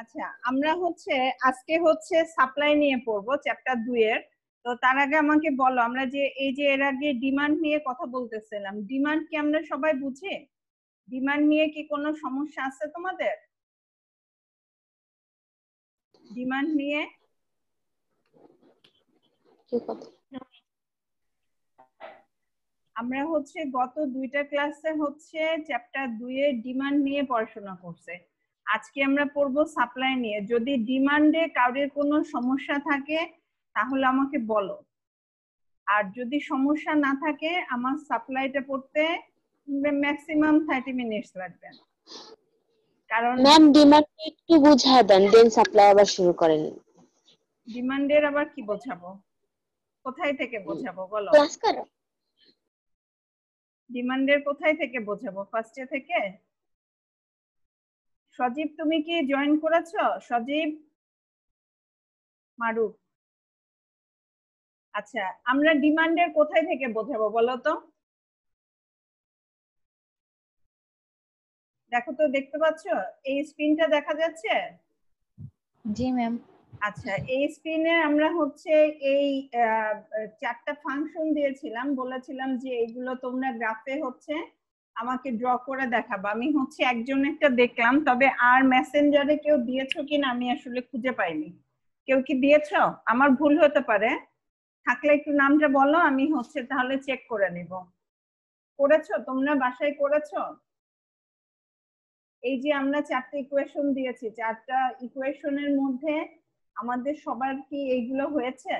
আচ্ছা, আমরা আজকে সাপ্লাই নিয়ে পড়বো চ্যাপ্টার 2 এর। তো তার আগে আমাকে বলো, আমরা যে এই যে এর আগে ডিমান্ড নিয়ে কথা বলতেছিলাম, ডিমান্ড কি আমরা সবাই বুঝি? ডিমান্ড নিয়ে কি কোনো সমস্যা আছে তোমাদের? ডিমান্ড নিয়ে আমরা গত 2টা ক্লাসে চ্যাপ্টার 2 এর ডিমান্ড নিয়ে পড়াশোনা করছে। আজকে আমরা পড়বো সাপ্লাই নিয়ে। যদি ডিমান্ডে কারোর কোনো সমস্যা থাকে তাহলে আমাকে বলো, আর যদি সমস্যা না থাকে আমার সাপ্লাইটা পড়তে ম্যাক্সিমাম 30 মিনিটস লাগবে। কারণ ম্যাম ডিমান্ড একটু বুঝায় দেন, দেন সাপ্লাই আবার শুরু করেন। ডিমান্ডের আবার কি বোঝাবো? কোথায় থেকে বোঝাবো বলো? ক্লাস করো। ডিমান্ডের কোথায় থেকে বোঝাবো? ফার্স্টে থেকে? সজীব তুমি কি জয়েন করেছো? সজীব, মারুফ। আচ্ছা, আমরা ডিমান্ডের কোথায় থেকে বোঝাবো বলো তো? দেখো তো, দেখতে পাচ্ছ এই স্ক্রিনটা দেখা যাচ্ছে? জি ম্যাম। আচ্ছা, এই স্ক্রিনে আমরা এই 4টা ফাংশন দিয়েছিলাম, বলেছিলাম যে এইগুলো তোমরা গ্রাফে আমাকে ড্র করে দেখাবা। আমি একজন একটা দেখলাম, তবে আর মেসেঞ্জারে কেউ দিয়েছো কিনা আমি আসলে খুঁজে পাইনি। কেউ কি দিয়েছো? আমার ভুল হতে পারে, থাকলে একটু নামটা বলো, আমি তাহলে চেক করে নিব। করেছো তোমরা? বাসায় করেছো? এই যে আমরা 4টা ইকুয়েশন দিয়েছি, 4টা ইকুয়েশনের মধ্যে আমাদের সবার কি এইগুলো হয়েছে?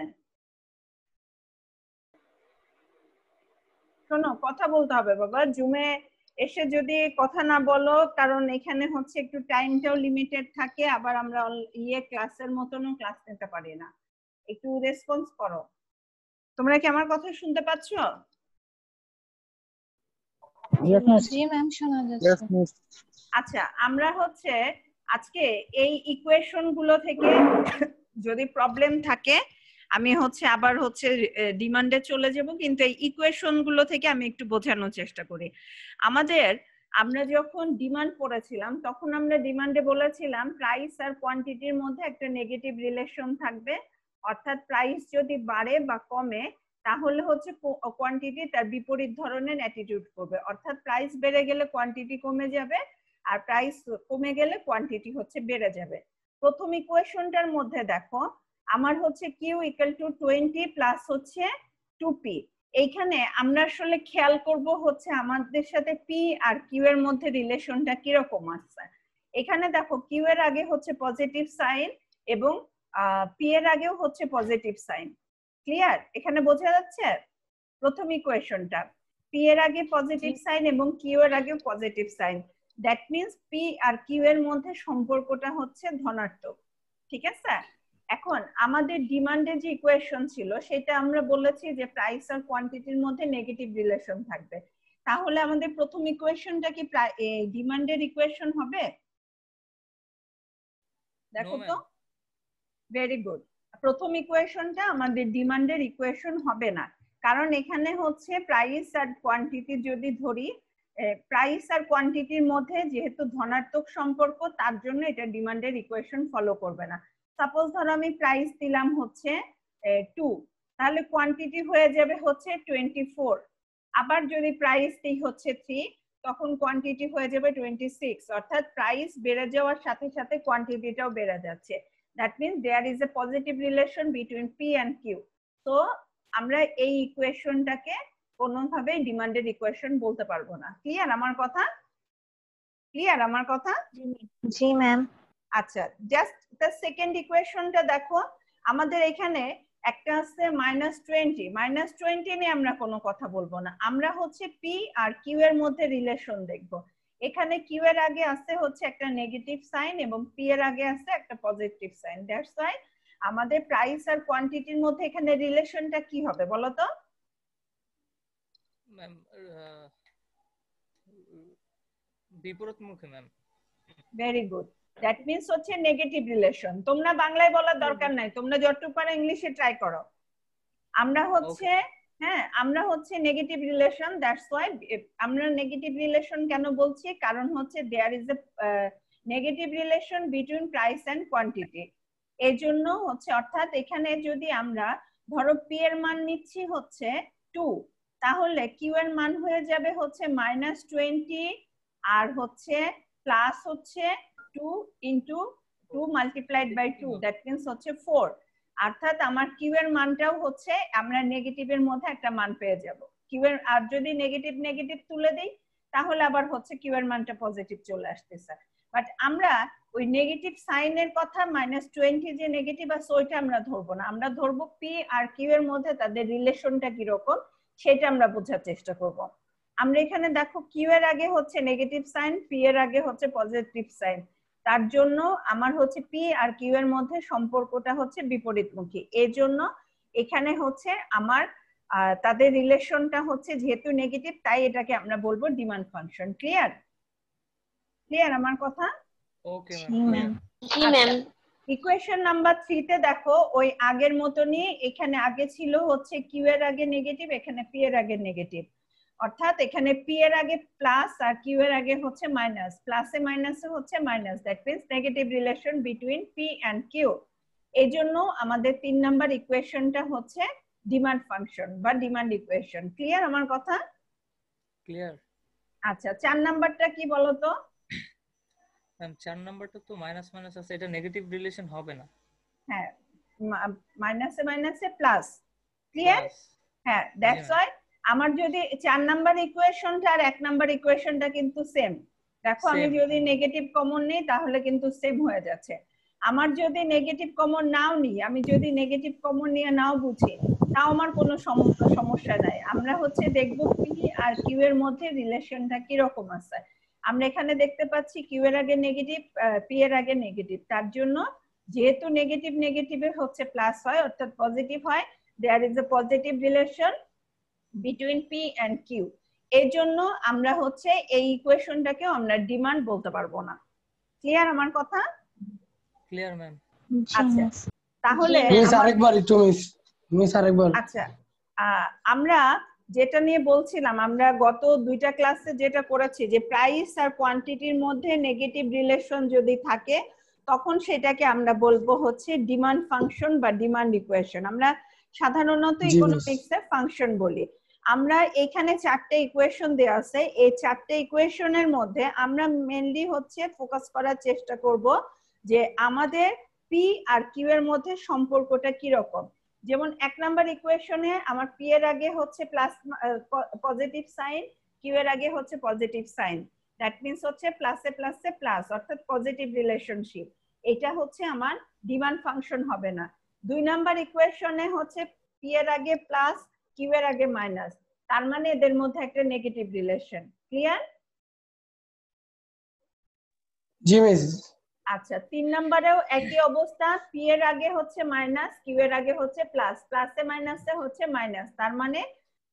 শোনো, কথা বলতে হবে বাবা। জুমে এসে যদি কথা না বলো, কারণ এখানে একটু টাইমটাও লিমিটেড থাকে, আবার আমরা ক্লাসের মতনও ক্লাস নিতে পারি না। একটু রেসপন্স করো। তোমরা কি আমার কথা শুনতে পাচ্ছ? জি ম্যাম, শোনা যাচ্ছে। আচ্ছা, আমরা আজকে এই ইকুয়েশন গুলো থেকে যদি প্রবলেম থাকে আমি আবার ডিমান্ডে চলে যাব, কিন্তু এই ইকুয়েশন গুলো থেকে আমি একটু বোঝানোর চেষ্টা করি। আমরা যখন ডিমান্ড পড়েছিলাম তখন আমরা ডিমান্ডে বলেছিলাম প্রাইস আর কোয়ান্টিটির মধ্যে একটা নেগেটিভ রিলেশন থাকবে, অর্থাৎ প্রাইস যদি বাড়ে বা কমে তাহলে কোয়ান্টিটি তার বিপরীত ধরনের অ্যাটিটিউড করবে, অর্থাৎ প্রাইস বেড়ে গেলে কোয়ান্টিটি কমে যাবে, আর প্রাইস কমে গেলে কোয়ান্টিটি বেড়ে যাবে। প্রথম ইকুয়েশনটার মধ্যে দেখো আমার Q equal to 20 plus 2p। এইখানে আমরা আসলে খেয়াল করব আমাদের সাথে পি আর কিউ এর মধ্যে রিলেশনটা কিরকম আছে। এখানে দেখো কিউ এর আগে পজিটিভ সাইন এবং পি এর আগেও পজিটিভ সাইন। ক্লিয়ার? এখানে বোঝা যাচ্ছে প্রথম ইকুয়েশনটা পি এর আগে পজিটিভ সাইন এবং কিউ এর আগেও positive sign. That means P আর কিউ এর মধ্যে সম্পর্কটা ধনাত্মক। ঠিক আছে? এখন আমাদের ডিমান্ডের যে ইকুয়েশন ছিল সেটা আমরা বলেছি যে প্রাইস আর কোয়ান্টিটির মধ্যে নেগেটিভ রিলেশন থাকবে। তাহলে আমাদের প্রথম ইকুয়েশনটা কি ডিমান্ডের ইকুয়েশন হবে? দেখো তো, ভেরি গুড। প্রথম ইকুয়েশনটা আমাদের ডিমান্ডের ইকুয়েশন হবে না, কারণ এখানে প্রাইস আর কোয়ান্টিটি যদি ধরি, প্রাইস আর কোয়ান্টিটির মধ্যে যেহেতু ধনাত্মক সম্পর্ক, তার জন্য এটা ডিমান্ডের ইকুয়েশন ফলো করবে না। সাপোজ ধরো আমি প্রাইস দিলাম 2, তাহলে কোয়ান্টিটি হয়ে যাবে 24। আবার যদি প্রাইস দিই 3, তখন কোয়ান্টিটি হয়ে যাবে 26, অর্থাৎ প্রাইস বেড়ে যাওয়ার সাথে সাথে কোয়ান্টিটিটাও বেড়ে যাচ্ছে। That means there is a positive relation between P and Q. তো আমরা এই ইকুয়েশনটাকে কোনোভাবে ডিমান্ডের ইকুয়েশন বলতে পারবো না। ক্লিয়ার আমার কথা? ক্লিয়ার আমার কথা? জি ম্যাম। আচ্ছা, জাস্ট দ্য সেকেন্ড ইকুয়েশনটা দেখো। আমাদের এখানে একটা আছে -20। -20 নিয়ে আমরা কোনো কথা বলবো না, আমরা পি আর কিউ এর মধ্যে রিলেশন দেখবো। এখানে কিউ এর আগে আছে একটা নেগেটিভ সাইন এবং পি এর আগে আছে একটা পজিটিভ সাইন। দ্যাটস ওয়াই আমাদের প্রাইস আর কোয়ান্টিটির মধ্যে এখানে রিলেশনটা কি হবে বলো তো? ম্যাম বিপরীতমুখী ma'am. Very good. That means negative relation. তোমরা বাংলায় বলার দরকার নাই, তোমরা যতটুকু পারো ইংলিশে ট্রাই করো। আমরা হ্যাঁ, আমরা নেগেটিভ রিলেশন। দ্যাটস ওয়াই আমরা নেগেটিভ রিলেশন কেন বলছি, কারণ there is a negative relation between price and quantity. এই জন্য হচ্ছে অর্থাৎ এখানে যদি আমরা ধরো পি এর মান নিচ্ছি হচ্ছে 2, তাহলে কিউ এর মান হয়ে যাবে হচ্ছে -20 আর হচ্ছে প্লাস হচ্ছে 2 into 2 multiplied by 2, that means হচ্ছে 4। অর্থাৎ আমার কিউ এর মানটাও হচ্ছে আমরা নেগেটিভের মধ্যে একটা মান পেয়ে যাব। কিউ এর আর যদি নেগেটিভ নেগেটিভ তুলে দিই তাহলে আবার হচ্ছে কিউ এর মানটা পজিটিভ চলে আসতেছে। বাট আমরা ওই নেগেটিভ সাইনের কথা -20 যে নেগেটিভ আছে ওইটা আমরা ধরবো না, আমরা ধরবো পি আর কিউ এর মধ্যে তাদের রিলেশনটা কিরকম সেটা আমরা বোঝার চেষ্টা করব। আমরা এখানে দেখো কিউ এর আগে হচ্ছে নেগেটিভ সাইন, পি এর আগে হচ্ছে পজিটিভ সাইন, তার জন্য আমার হচ্ছে পি আর কিউ এর মধ্যে সম্পর্কটা হচ্ছে বিপরীতমুখী। এই জন্য এখানে হচ্ছে আমার তাদের রিলেশনটা হচ্ছে যেহেতু নেগেটিভ তাই এটাকে আমরা বলবো ডিমান্ড ফাংশন। ক্লিয়ার? ক্লিয়ার আমার কথা? ওকে জি ম্যাম। ম্যাম। জি ম্যাম। ইকুয়েশন নাম্বার 3 তে দেখো ওই আগের মতনই, এখানে আগে ছিল হচ্ছে কিউ এর আগে নেগেটিভ, এখানে পি এর আগে নেগেটিভ। অর্থাৎ এখানে পি এর আগে প্লাস আর কিউ এর আগে হচ্ছে মাইনাস, প্লাসে মাইনাসে হচ্ছে minus, that means negative relation between P and Q. এই জন্য আমাদের 3 নাম্বার ইকুয়েশনটা হচ্ছে ডিমান্ড ফাংশন বা ডিমান্ড ইকুয়েশন। ক্লিয়ার আমার কথা? ক্লিয়ার। আচ্ছা 4 নাম্বারটা কি বলতো? ম্যাম 4 নাম্বারটা তো মাইনাস মাইনাস আছে, এটা নেগেটিভ রিলেশন হবে না। হ্যাঁ, মাইনাসে মাইনাসে প্লাস। ক্লিয়ার? প্লাস। হ্যাঁ, দ্যাটস ওয়াই আমার যদি 4 নাম্বার ইকুয়েশনটা আর 1 নাম্বার ইকুয়েশনটা কিন্তু সেম। দেখো আমি Same, যদি হ্যাঁ। নেগেটিভ কমন নিই তাহলে কিন্তু সেম হয়ে যাচ্ছে। আমার যদি নেগেটিভ কমন নাও নিই, আমি যদি নেগেটিভ কমন নিয়ে নাও বুঝি, তাও আমার কোনো সমস্যা নাই। আমরা হচ্ছে দেখব পি আর কিউ এর মধ্যে রিলেশনটা কি রকম আছে। আমরা এখানে দেখতে পাচ্ছি কিউ এর আগে নেগেটিভ, পি এর আগে নেগেটিভ, তার জন্য যেহেতু নেগেটিভ নেগেটিভের হচ্ছে প্লাস হয় অর্থাৎ পজিটিভ হয়, there is a positive relation between P and Q. এই জন্য আমরা হচ্ছে এই ইকুয়েশনটাকেও আমরা ডিমান্ড বলতে পারবো না। ক্লিয়ার আমার কথা? Clear ma'am. জি আচ্ছা ম্যাম। তাহলে মিস আরেকবার একটু মিস আরেকবার। আচ্ছা আমরা যেটা নিয়ে বলছিলাম, আমরা গত 2টা ক্লাসে যেটা করেছি যে প্রাইস আর কোয়ান্টিটির মধ্যে নেগেটিভ রিলেশন যদি থাকে তখন সেটাকে আমরা বলবো হচ্ছে ডিমান্ড ফাংশন বা ডিমান্ড ইকুয়েশন। আমরা সাধারণত জি, ইকোনমিক্সে ফাংশন বলি। আমরা এখানে 4টে ইকুয়েশন দেওয়া আছে, এই 4টে ইকুয়েশনের মধ্যে আমরা মেইনলি হচ্ছে ফোকাস করার চেষ্টা করব যে আমাদের পি আর কিউ এর মধ্যে সম্পর্কটা কি রকম। যেমন 1 নাম্বার ইকুয়েশনে আমার পি এর আগে হচ্ছে প্লাস পজিটিভ সাইন, কিউ এর আগে হচ্ছে পজিটিভ সাইন, দ্যাট মিন্স হচ্ছে প্লাসে প্লাসে প্লাস অর্থাৎ পজিটিভ রিলেশনশিপ। এটা হচ্ছে আমার ডিমান্ড ফাংশন হবে না। 2 নাম্বার ইকুয়েশনে হচ্ছে পি এর আগে প্লাস, কিউ এর আগে মাইনাস, তার মানে এদের মধ্যে একটা নেগেটিভ রিলেশন। ক্লিয়ার? জি মিস। আচ্ছা 3 নাম্বারেও একই অবস্থা, পি এর আগে হচ্ছে মাইনাস, কিউ এর আগে হচ্ছে প্লাস, প্লাসে মাইনাসে হচ্ছে মাইনাস, তার মানে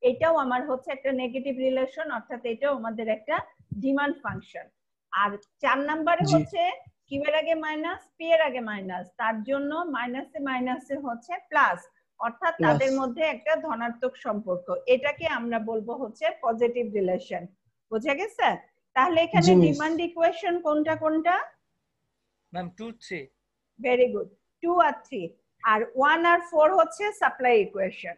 এটাও আমার হচ্ছে একটা নেগেটিভ রিলেশন অর্থাৎ এটাও আমাদের একটা ডিমান্ড ফাংশন। আর 4 নাম্বারে জি। হচ্ছে কিউ এর আগে মাইনাস, পি এর আগে মাইনাস, তার জন্য মাইনাসে মাইনাসে হচ্ছে প্লাস অর্থাৎ তাদের মধ্যে একটা ধনাত্মক সম্পর্ক। এটাকে আমরা বলবো হচ্ছে পজিটিভ রিলেশন। বুঝা গেছে? তাহলে এখানে জি, মিস। ডিমান্ড ইকুয়েশন কোনটা কোনটা? ম্যাম 2 3। ভেরি গুড, 2 আর 3। আর 1 আর 4 হচ্ছে সাপ্লাই ইকুয়েশন।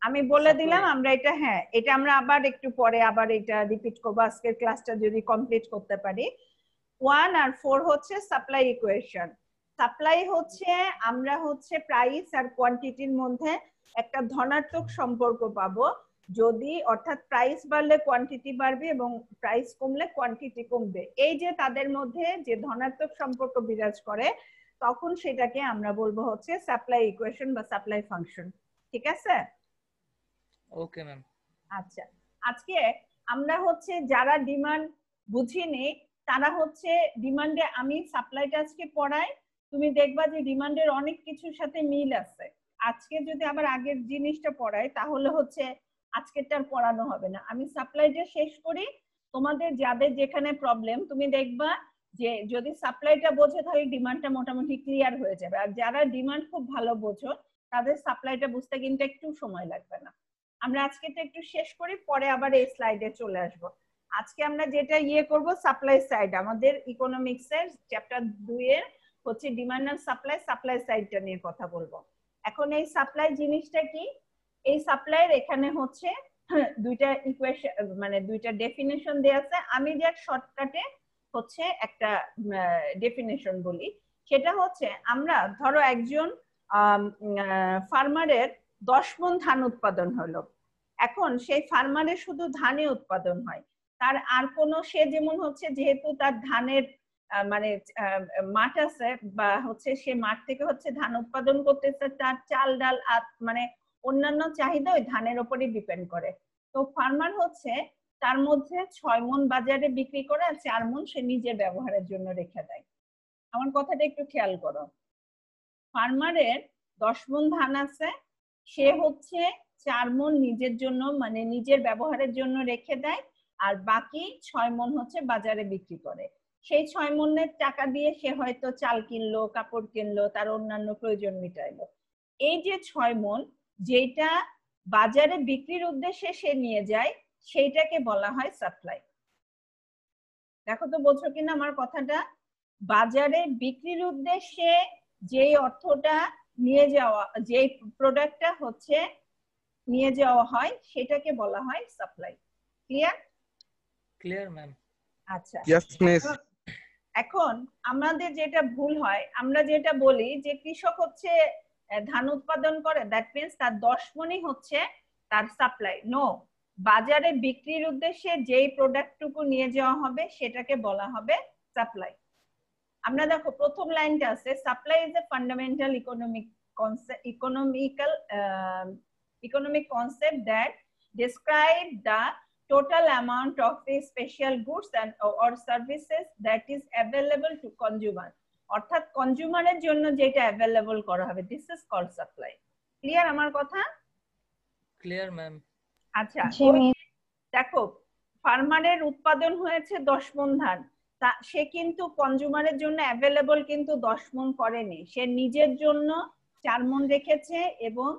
আমি বলে Supply. দিলাম আমরা এটা, হ্যাঁ এটা আমরা আবার একটু পরে আবার এটা রিপিট করব আজকের ক্লাসটা যদি কমপ্লিট করতে পারি। 1 আর 4 হচ্ছে সাপ্লাই ইকুয়েশন। সাপ্লাই হচ্ছে আমরা হচ্ছে প্রাইস আর কোয়ান্টিটির মধ্যে একটা ধনাত্মক সম্পর্ক পাবো যদি, অর্থাৎ প্রাইস বাড়লে কোয়ান্টিটি বাড়বে এবং প্রাইস কমলে কোয়ান্টিটি কমবে। এই যে তাদের মধ্যে যে ধনাত্মক সম্পর্ক বিরাজ করে তখন সেটাকে আমরা বলবো হচ্ছে সাপ্লাই ইকুয়েশন বা সাপ্লাই ফাংশন। ঠিক আছে? Okay ma'am. আচ্ছা আজকে আমরা হচ্ছে যারা ডিমান্ড বুঝিনি তারা হচ্ছে ডিমান্ডে, আমি সাপ্লাইটা আজকে পড়াই, তুমি দেখবা যে ডিমান্ডের অনেক কিছুর সাথে মিল আছে। আজকে যদি আবার আগের জিনিসটা পড়াই তাহলে হচ্ছে আজকেরটা আর পড়ানো হবে না। আমি সাপ্লাইটা শেষ করি, তোমাদের যাদের যেখানে প্রবলেম তুমি দেখবা যে যদি সাপ্লাইটা বোঝে তাহলে ডিমান্ডটা মোটামুটি ক্লিয়ার হয়ে যাবে। আর যারা ডিমান্ড খুব ভালো বোঝো তাদের সাপ্লাইটা বুঝতে কিন্তু একটু সময় লাগবে না। আমরা আজকে একটু শেষ করি, পরে আবার এই স্লাইডে চলে আসবো। আজকে আমরা যেটা করব সাপ্লাই সাইড, আমাদের ইকোনমিক্সের চ্যাপ্টার 2 এর হচ্ছে ডিমান্ড এন্ড সাপ্লাই, সাপ্লাই সাইডটা নিয়ে কথা বলবো। এখন এই সাপ্লাই জিনিসটা কি? এই সাপ্লাইয়ের এখানে হচ্ছে দুইটা ইকুয়েশন, মানে দুইটা ডেফিনেশন দেয়া আছে। আমি যে শর্টকাটে হচ্ছে একটা ডেফিনেশন বলি। সেটা হচ্ছে, আমরা ধরো একজন ফার্মারের 10 মণ ধান উৎপাদন হলো। এখন সেই ফার্মারের শুধু ধানই উৎপাদন হয়, তার আর কোনো, সে যেমন হচ্ছে যেহেতু তার ধানের মানে মাঠ আছে বা হচ্ছে সে মাঠ থেকে হচ্ছে ধান উৎপাদন করতেছে, তার চাল ডাল মানে অন্যান্য চাহিদা ওই ধানের উপরই ডিপেন্ড করে। তো ফার্মার হচ্ছে তার মধ্যে 6 মণ বাজারে বিক্রি করে আর 4 মণ সে নিজের ব্যবহারের জন্য রেখে দেয়। আমার কথাটা একটু খেয়াল করো। ফার্মারের 10 মণ ধান আছে, সে হচ্ছে 4 মণ নিজের জন্য মানে নিজের ব্যবহারের জন্য রেখে দেয়, আর বাকি 6 মণ হচ্ছে বাজারে বিক্রি করে। সেই 6 মণের টাকা দিয়ে সে হয়তো চাল কিনলো, কাপড় কিনলো, তার অন্যান্য প্রয়োজন মিটাইলো। এই যে 6 মণ যেটা বাজারে বিক্রির উদ্দেশ্যে সে নিয়ে যায়, সেইটাকে বলা হয় সাপ্লাই। দেখো তো বোঝো কিনা আমার কথাটা? বাজারে বিক্রির উদ্দেশ্যে যেই অর্থটা নিয়ে যাওয়া, যেই প্রোডাক্টটা হচ্ছে নিয়ে যাওয়া হয়, সেটাকে বলা হয় সাপ্লাই। ক্লিয়ার? Clear ma'am. আচ্ছা, Yes, miss. এখন আমাদের যেটা ভুল হয়, আমরা যেটা বলি যে কৃষক হচ্ছে ধান উৎপাদন করে, দ্যাট মিন্স তার 10 মণই হচ্ছে তার সাপ্লাই। নো, বাজারে বিক্রির উদ্দেশ্যে যেই প্রোডাক্টটুকু নিয়ে যাওয়া হবে সেটাকে বলা হবে সাপ্লাই। আমরা দেখো প্রথম লাইনটা আছে, supply is a fundamental economic concept that describe the total amount of the special goods and or services that is available to consumer, অর্থাৎ কনজিউমারের জন্য যেটা অ্যাভেলেবল করা হবে, this is called supply. Clear আমার কথা? Clear ma'am. আচ্ছা, জি miss. দেখো ফার্মারের উৎপাদন হয়েছে 10 মণ ধান, তা সে কিন্তু কনজিউমারের জন্য অ্যাভেলেবল কিন্তু 10 মণ করেনি, সে নিজের জন্য 4 মণ রেখেছে এবং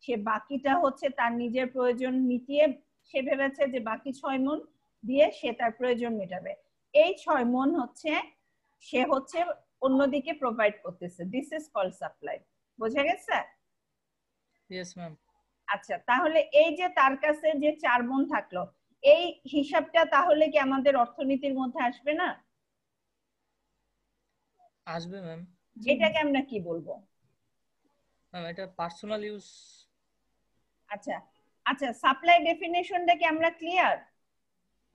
সে বাকিটা হচ্ছে তার নিজের প্রয়োজন মিটিয়ে সে ভেবেছে যে বাকি 6 মণ দিয়ে সে তার প্রয়োজন মেটাবে। এই 6 মণ হচ্ছে সে হচ্ছে অন্যদিকে প্রোভাইড করতেছে, দিস ইজ কল্ড সাপ্লাই। বোঝা গেছে? Yes ma'am. আচ্ছা, তাহলে এই যে তার কাছে যে 4 মণ থাকলো, এই হিসাবটা তাহলে কি আমাদের অর্থনীতির মধ্যে আসবে না? আসবে ম্যাম। এটাকে আমরা কি বলবো? ম্যাম এটা পার্সোনাল ইউজ। আচ্ছা আচ্ছা, সাপ্লাই ডেফিনেশনটা কি আমরা ক্লিয়ার?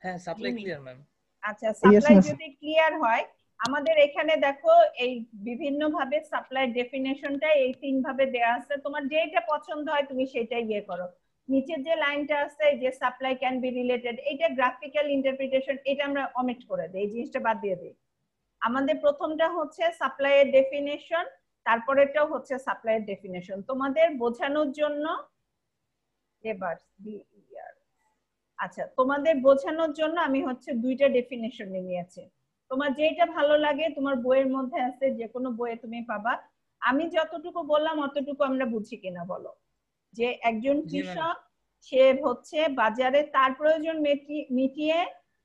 হ্যাঁ, সাপ্লাই ক্লিয়ার ম্যাম। আচ্ছা, সাপ্লাই miss. যদি ক্লিয়ার হয়, আমাদের এখানে দেখো এই বিভিন্ন ভাবে সাপ্লাই ডেফিনেশনটা এই 3 ভাবে দেয়া আছে, তোমার যেটা পছন্দ হয় তুমি সেটাই করো। নিচের যে লাইনটা আছে যে সাপ্লাই ক্যান বি রিলেটেড, এটা গ্রাফিক্যাল ইন্টারপ্রিটেশন, এটা আমরা অমিট করে দেই, এই জিনিসটা বাদ দিয়ে দেই। আমাদের প্রথমটা হচ্ছে সাপ্লাইয়ের ডেফিনেশন, তারপরেটাও হচ্ছে সাপ্লাইয়ের ডেফিনেশন। তোমাদের বোঝানোর জন্য এবার আচ্ছা, তোমাদের বোঝানোর জন্য আমি হচ্ছে 2টা ডেফিনেশন নিয়েছি। তোমার যেটা ভালো লাগে, তোমার বইয়ের মধ্যে আছে, যে কোনো বইয়ে তুমি পাবা। আমি যতটুকু বললাম অতটুকু আমরা বুঝি কিনা বলো। যে একজন কৃষক সে হচ্ছে বাজারে তার প্রয়োজন মিটিয়ে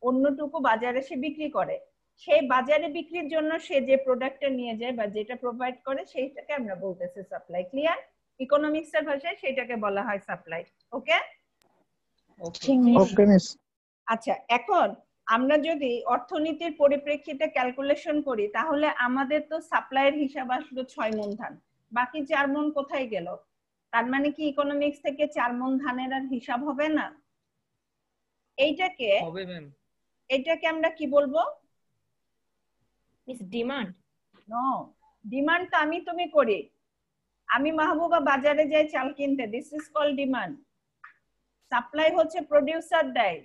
অন্যটুকু বাজারে সে বিক্রি করে, সেই বাজারে বিক্রির জন্য সে যে প্রোডাক্টটা নিয়ে যায় বা যেটা প্রোভাইড করে সেইটাকে আমরা বলতেছি সাপ্লাই। ক্লিয়ার? ইকোনমিক্স এর ভাষায় সেটাকে বলা হয় সাপ্লাই। ওকে? Okay, miss. আচ্ছা, এখন আমরা যদি অর্থনীতির পরিপ্রেক্ষিতে ক্যালকুলেশন করি, তাহলে আমাদের তো সাপ্লাইয়ের হিসাব আসলো 6 মণ ধান, বাকি 4 মণ কোথায় গেল? তার মানে কি ইকোনমিক্স থেকে 4 মণ ধানের আর হিসাব হবে না? এইটাকে হবে ম্যাম। এটাকে আমরা কি বলবো? Miss demand. নো, ডিমান্ড তো আমি তুমি করি। আমি মাহবুবা বাজারে যাই চাল কিনতে, this is called demand. Supply হচ্ছে প্রোডিউসার দেয়,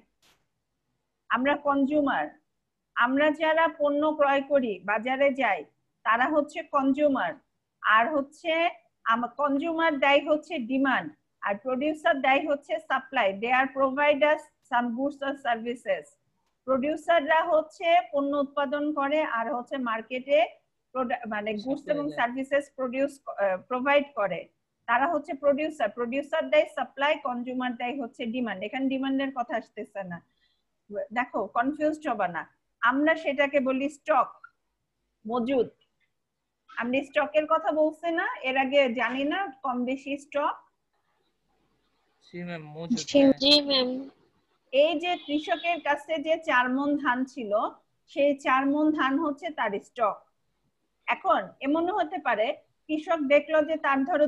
আমরা কনজিউমার। আমরা যারা পণ্য ক্রয় করি বাজারে যাই তারা হচ্ছে কনজিউমার, আর হচ্ছে কনজিউমার দেয় হচ্ছে ডিমান্ড, আর প্রোডিউসার দেয় হচ্ছে supply. They are providers some goods or services. প্রোডিউসাররা হচ্ছে পণ্য উৎপাদন করে আর হচ্ছে মার্কেটে মানে গুডস এবং সার্ভিসেস প্রোভাইড করে, তারা হচ্ছে প্রোডিউসার। প্রোডিউসার দেয় সাপ্লাই, কনজিউমার দেয় হচ্ছে ডিমান্ড। এখানে ডিমান্ডের কথা আসতেছে না। দেখো কনফিউজড হবে না, আমরা সেটাকে বলি স্টক, মজুদ। আমি স্টকের কথা বলছি না এর আগে, জানি না কম বেশি স্টক। জি ম্যাম মজুদ। জি হ্যাঁ। জি ম্যাম। এই যে কৃষকের কাছে যে 4 মণ ধান ছিল, সেই 4 মণ ধান হচ্ছে তার স্টক। এখন এমনও হতে পারে কৃষক দেখলো যে তার ধরো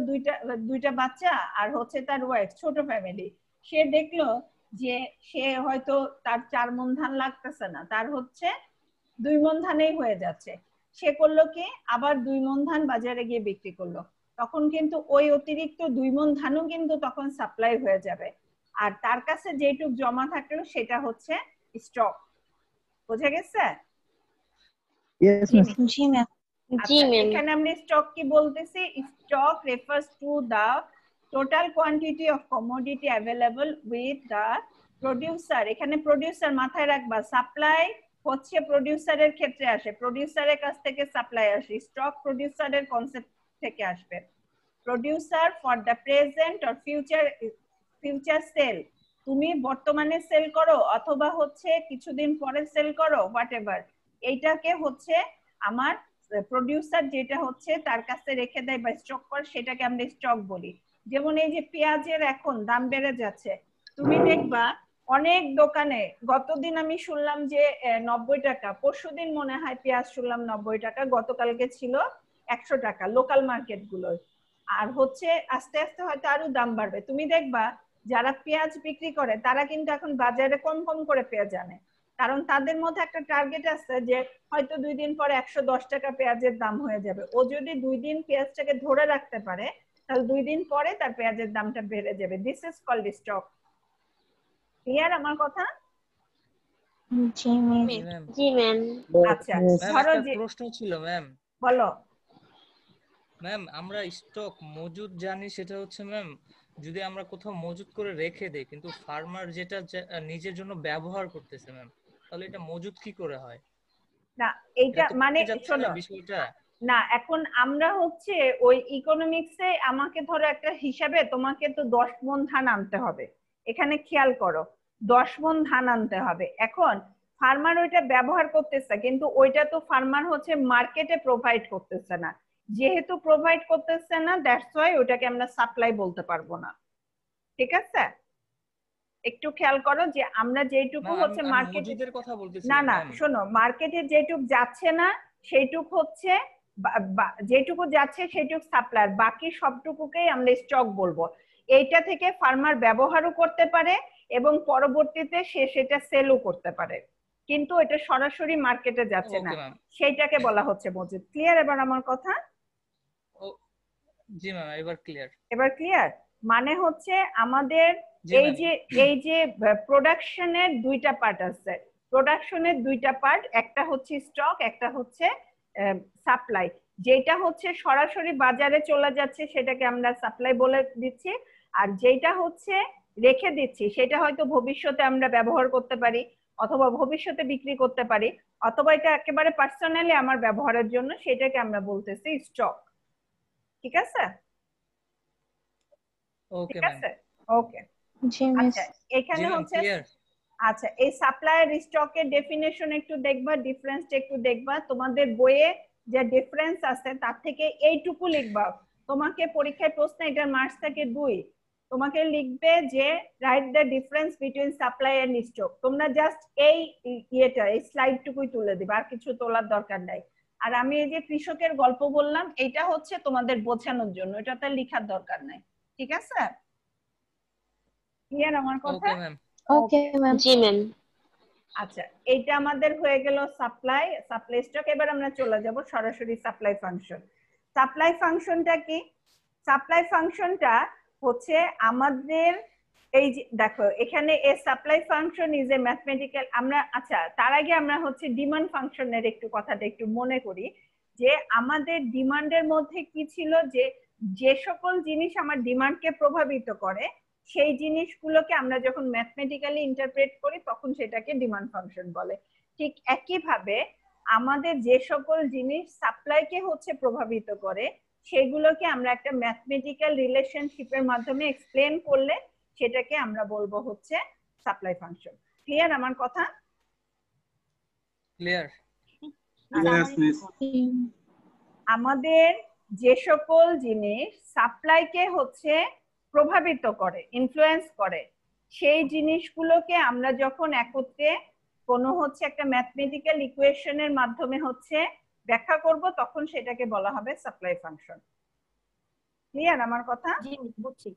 দুইটা বাচ্চা আর হচ্ছে তার ওয়াইফ, ছোট ফ্যামিলি, সে দেখলো যে সে হয়তো তার 4 মণ ধান লাগতেছে না, তার হচ্ছে 2 মণ ধানেই হয়ে যাচ্ছে। সে করলো কি, আবার 2 মণ ধান বাজারে গিয়ে বিক্রি করলো। তখন কিন্তু ওই অতিরিক্ত 2 মণ ধানও কিন্তু তখন সাপ্লাই হয়ে যাবে, আর তার কাছে যেটুক জমা থাকলো সেটা হচ্ছে স্টক। বোঝা গেছে? জি ম্যাম। জি আচ্ছা, ম্যাম। এখানে আমরা স্টক কি বলতেছি? Stock refers to the total quantity of commodity available with the producer. এখানে প্রোডিউসার মাথায় রাখবা, সাপ্লাই হচ্ছে প্রোডিউসারের ক্ষেত্রে আসে, প্রোডিউসারের কাছ থেকে সাপ্লাই আসে, স্টক প্রোডিউসারের কনসেপ্ট থেকে আসবে। Producer for the present or future sale, তুমি বর্তমানে সেল করো অথবা হচ্ছে কিছুদিন পরে সেল করো, হোয়াট এভার, এইটাকে হচ্ছে আমার প্রোডিউসার যেটা হচ্ছে তার কাছে রেখে দেয় বা স্টক করে, সেটাকে আমরা স্টক বলি। যেমন এই যে পেঁয়াজের এখন দাম বেড়ে যাচ্ছে, তুমি দেখবা অনেক দোকানে, গতদিন আমি শুনলাম যে 90 টাকা, পরশুদিন মনে হয় পেঁয়াজ শুনলাম 90 টাকা, গতকালকে ছিল 100 টাকা লোকাল মার্কেট গুলোর। আর হচ্ছে আস্তে আস্তে হয়তো আরো দাম বাড়বে। তুমি দেখবা যারা পেঁয়াজ বিক্রি করে তারা কিন্তু এখন বাজারে কম কম করে পেঁয়াজ আনে, কারণ তাদের মধ্যে একটা টার্গেট আছে যে হয়তো 2 দিন পরে 110 টাকা পেঁয়াজের দাম হয়ে যাবে। ও যদি 2 দিন পেঁয়াজটাকে ধরে রাখতে পারে, তাহলে 2 দিন পরে তার পেঁয়াজের দামটা বেড়ে যাবে। This is called stock. Clear আমার কথা? জি ম্যাম। জি ম্যাম। জি ম্যাম। আচ্ছা, ম্যাম ধরো একটা যে, প্রশ্ন ছিল ম্যাম। বলো। ম্যাম আমরা স্টক মজুদ জানি, সেটা হচ্ছে ম্যাম যদি আমরা কোথাও মজুদ করে রেখে দেই, কিন্তু ফার্মার যেটা নিজের জন্য ব্যবহার করতেছে ম্যাম, তাহলে এটা মজুদ কি করে হয়? না, এইটা এটা তো মানে কমে যাচ্ছে না শোনো, বিষয়টা। না এখন আমরা হচ্ছে ওই ইকোনমিক্সে আমাকে ধরো একটা হিসাবে তোমাকে তো 10 মণ ধান আনতে হবে, এখানে খেয়াল করো 10 মণ ধান আনতে হবে। এখন ফার্মার ওইটা ব্যবহার করতেছে, কিন্তু ওইটা তো ফার্মার হচ্ছে মার্কেটে প্রোভাইড করতেছে না, যেহেতু প্রোভাইড করতেছে না দ্যাটস ওয়াই ওটাকে আমরা সাপ্লাই বলতে পারবো না। ঠিক আছে, একটু খেয়াল করো যে আমরা যেটুকু ম্যাম আমি হচ্ছে আমি মার্কেটে, মজুদের কথা না বলতেছিলাম না ম্যাম। শোনো, মার্কেটে যেটুক যাচ্ছে না সেইটুক হচ্ছে, যেটুকু যাচ্ছে সেইটুক সাপ্লায়ার, বাকি সবটুকুকেই আমরা স্টক বলবো। এইটা থেকে ফার্মার ব্যবহারও করতে পারে এবং পরবর্তীতে সে সেটা সেলও করতে পারে, কিন্তু এটা সরাসরি মার্কেটে যাচ্ছে না, ওকে ম্যাম। সেইটাকে বলা হচ্ছে মজুদ। ক্লিয়ার এবার আমার কথা? ও জি ম্যাম, এবার ক্লিয়ার। এবার ক্লিয়ার, মানে হচ্ছে আমাদের জি এই ম্যাম। যে এই যে প্রোডাকশনের 2টা পার্ট আছে, প্রোডাকশনের 2টা পার্ট, একটা হচ্ছে স্টক, একটা হচ্ছে সাপ্লাই। যেটা হচ্ছে সরাসরি বাজারে চলে যাচ্ছে সেটাকে আমরা সাপ্লাই বলে দিচ্ছি, আর যেটা হচ্ছে রেখে দিচ্ছি সেটা হয়তো ভবিষ্যতে আমরা ব্যবহার করতে পারি অথবা ভবিষ্যতে বিক্রি করতে পারি, অথবা এটা একেবারে পার্সোনালি আমার ব্যবহারের জন্য, সেটাকে আমরা বলতেছি স্টক। ঠিক আছে? ওকে ঠিক ম্যাম। আছে, ওকে। জি মিস। আচ্ছা, এখানে জি ম্যাম হচ্ছে, ক্লিয়ার। আচ্ছা এই সাপ্লায়ার স্টকের ডেফিনেশন একটু দেখবা, ডিফারেন্সটা একটু দেখবা, তোমাদের বইয়ে যে ডিফারেন্স আছে তার থেকে এইটুকু লিখবা। তোমাকে পরীক্ষায় প্রশ্ন, এটার মার্কস থাকে 2, তোমাকে লিখবে যে write the difference between supply and stock. তোমরা জাস্ট এই ইয়েটা, এই স্লাইডটুকুই তুলে দিবা, আর কিছু তোলার দরকার নাই। আর আমি এই যে কৃষকের গল্প বললাম, এটা হচ্ছে তোমাদের বোঝানোর জন্য, এটাতে লেখার দরকার নাই। ঠিক আছে? ক্লিয়ার আমার কথা? Okay ma'am. Okay ma'am. জি ম্যাম। আচ্ছা, এইটা আমাদের হয়ে গেল সাপ্লাই স্টক। এবার আমরা চলে যাব সরাসরি সাপ্লাই ফাংশন। সাপ্লাই ফাংশনটা কি? সাপ্লাই ফাংশনটা হচ্ছে আমাদের এই যে দেখো এখানে a supply function is a mathematical, আমরা আচ্ছা তার আগে আমরা হচ্ছে ডিমান্ড ফাংশনের একটু কথাটা একটু মনে করি, যে আমাদের ডিমান্ডের মধ্যে কি ছিল, যে যে সকল জিনিস আমার ডিমান্ডকে প্রভাবিত করে সেই জিনিসগুলোকে আমরা যখন ম্যাথমেটিক্যালি ইন্টারপ্রেট করি তখন সেটাকে ডিমান্ড ফাংশন বলে। ঠিক একইভাবে আমাদের যে সকল জিনিস সাপ্লাইকে হচ্ছে প্রভাবিত করে সেগুলোকে আমরা একটা ম্যাথমেটিক্যাল রিলেশনশিপের মাধ্যমে এক্সপ্লেন করলে সেটাকে আমরা বলবো হচ্ছে সাপ্লাই ফাংশন। ক্লিয়ার আমার কথা? ক্লিয়ার। আমাদের যে সকল জিনিস সাপ্লাইকে হচ্ছে প্রভাবিত করে, ইনফ্লুয়েন্স করে, সেই জিনিসগুলোকে আমরা যখন একত্রে কোনো হচ্ছে একটা ম্যাথমেটিক্যাল ইকুয়েশনের মাধ্যমে হচ্ছে ব্যাখ্যা করব, তখন সেটাকে বলা হবে সাপ্লাই ফাংশন। ক্লিয়ার আমার কথা? জি মিস বুঝছি।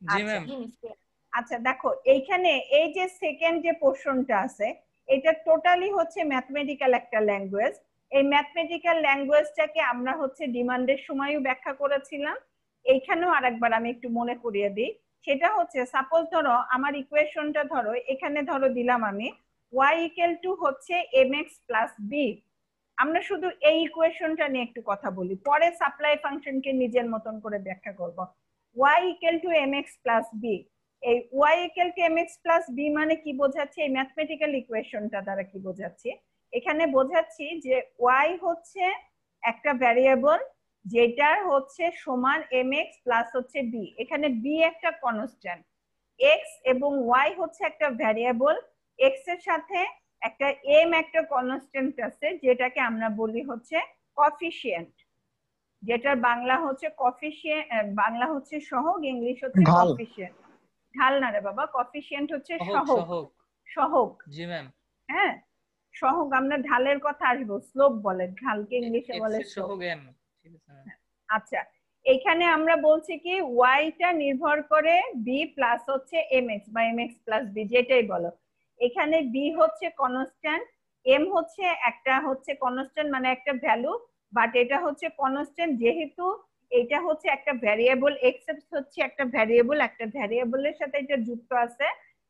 জি আচ্ছা। ম্যাম। জি মিস ক্লিয়ার। আচ্ছা দেখো, এইখানে এই যে সেকেন্ড যে পোর্শনটা আছে, এটা টোটালি হচ্ছে ম্যাথমেটিক্যাল একটা ল্যাঙ্গুয়েজ। এই ম্যাথমেটিক্যাল ল্যাঙ্গুয়েজটাকে আমরা হচ্ছে ডিমান্ডের সময়ও ব্যাখ্যা করেছিলাম। এইখানেও আরেকবার আমি একটু মনে করিয়ে দিই। সেটা হচ্ছে, সাপোজ ধরো আমার ইকুয়েশনটা ধরো এখানে ধরো দিলাম আমি y = হচ্ছে mx + b। আমরা শুধু এই ইকুয়েশনটা নিয়ে একটু কথা বলি, পরে সাপ্লাই ফাংশনকে নিজের মতন করে ব্যাখ্যা করব। y = mx + b, এই y = mx + b মানে কি বোঝাচ্ছে? এই ম্যাথমেটিক্যাল ইকুয়েশনটা দ্বারা কি বোঝাচ্ছি? এখানে বোঝাচ্ছি যে y হচ্ছে একটা ভ্যারিয়েবল যেটার হচ্ছে সমান mx প্লাস হচ্ছে b। এখানে b একটা কনস্ট্যান্ট, x এবং y হচ্ছে একটা ভ্যারিয়েবল, x এর সাথে একটা m একটা কনস্ট্যান্ট আছে, যেটাকে আমরা বলি হচ্ছে কফিশিয়েন্ট, যেটার বাংলা হচ্ছে কফিশিয়েন্ট, বাংলা হচ্ছে সহগ, ইংলিশ হচ্ছে ঢাল। কফিশিয়েন্ট। ঢাল না রে বাবা, কফিশিয়েন্ট হচ্ছে সহগ সহগ। সহগ। সহগ, জি ম্যাম। হ্যাঁ সহগ। আমরা ঢালের কথা আসবো, স্লোপ বলে, ঢালকে ইংলিশে x বলে এর স্লোপ। সহগ m। ঠিক আছে ম্যাম। আচ্ছা, এখানে আমরা বলছি কি y টা নির্ভর করে b প্লাস হচ্ছে mx বা mx প্লাস b, যেটাই বলো। এখানে b হচ্ছে কনস্ট্যান্ট, m হচ্ছে একটা হচ্ছে কনস্ট্যান্ট মানে একটা ভ্যালু, বাট এটা হচ্ছে কনস্ট্যান্ট যেহেতু এটা হচ্ছে একটা ভ্যারিয়েবল, x হচ্ছে একটা ভ্যারিয়েবল, একটা ভ্যারিয়েবলের সাথে এটা যুক্ত আছে,